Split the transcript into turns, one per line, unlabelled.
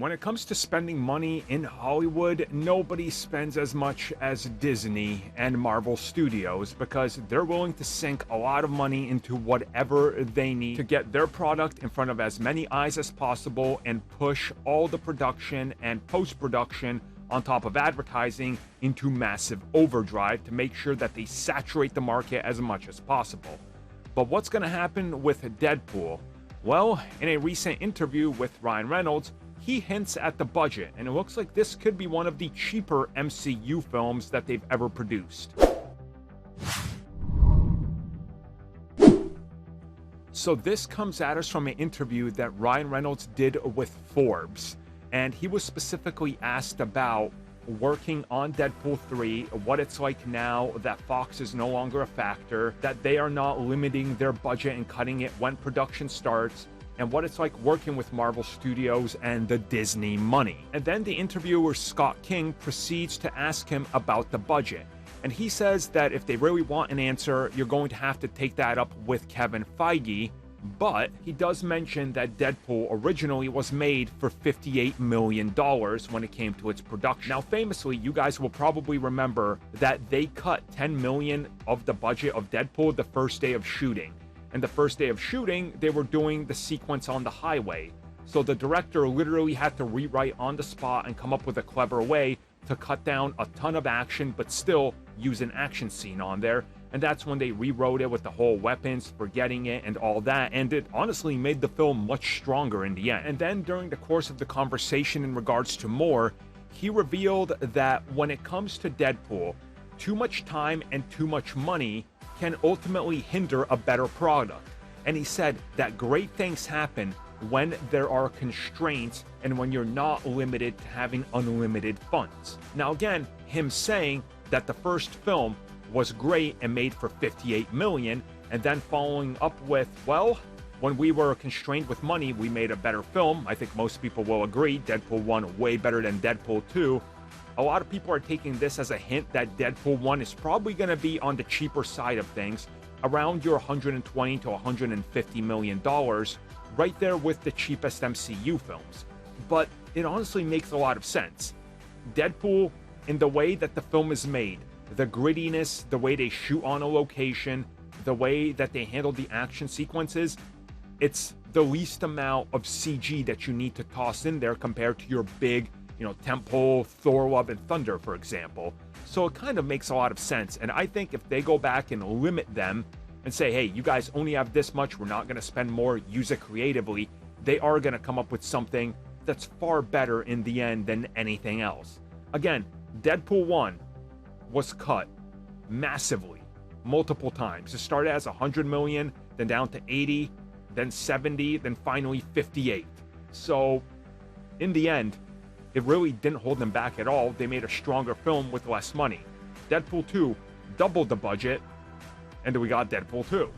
When it comes to spending money in Hollywood, nobody spends as much as Disney and Marvel Studios because they're willing to sink a lot of money into whatever they need to get their product in front of as many eyes as possible and push all the production and post-production on top of advertising into massive overdrive to make sure that they saturate the market as much as possible. But what's going to happen with Deadpool? Well, in a recent interview with Ryan Reynolds, he hints at the budget, and it looks like this could be one of the cheaper MCU films that they've ever produced. So this comes at us from an interview that Ryan Reynolds did with Forbes, and he was specifically asked about working on Deadpool 3, what it's like now that Fox is no longer a factor, that they are not limiting their budget and cutting it when production starts, and what it's like working with Marvel Studios and the Disney money. And then the interviewer Scott King proceeds to ask him about the budget. And he says that if they really want an answer, you're going to have to take that up with Kevin Feige. But he does mention that Deadpool originally was made for $58 million when it came to its production. Now, famously, you guys will probably remember that they cut $10 million of the budget of Deadpool the first day of shooting. And the first day of shooting, they were doing the sequence on the highway. So the director literally had to rewrite on the spot and come up with a clever way to cut down a ton of action, but still use an action scene on there. And that's when they rewrote it with the whole weapons, forgetting it, and all that. And it honestly made the film much stronger in the end. And then during the course of the conversation in regards to more, he revealed that when it comes to Deadpool, too much time and too much money can ultimately hinder a better product. And he said that great things happen when there are constraints and when you're not limited to having unlimited funds. Now again, him saying that the first film was great and made for $58 million, and then following up with, well, when we were constrained with money, we made a better film. I think most people will agree, Deadpool 1 way better than Deadpool 2. A lot of people are taking this as a hint that Deadpool 1 is probably going to be on the cheaper side of things, around your $120 to $150 million, right there with the cheapest MCU films. But it honestly makes a lot of sense. Deadpool, in the way that the film is made, the grittiness, the way they shoot on a location, the way that they handle the action sequences, it's the least amount of CG that you need to toss in there compared to your big, tentpole Thor Love and Thunder, for example. So it kind of makes a lot of sense. And I think if they go back and limit them and say, hey, you guys only have this much, we're not going to spend more, use it creatively, they are going to come up with something that's far better in the end than anything else. Again, Deadpool 1 was cut massively, multiple times. It started as 100 million, then down to 80, then 70, then finally 58. So in the end, it really didn't hold them back at all. They made a stronger film with less money. Deadpool 2 doubled the budget, and we got Deadpool 2.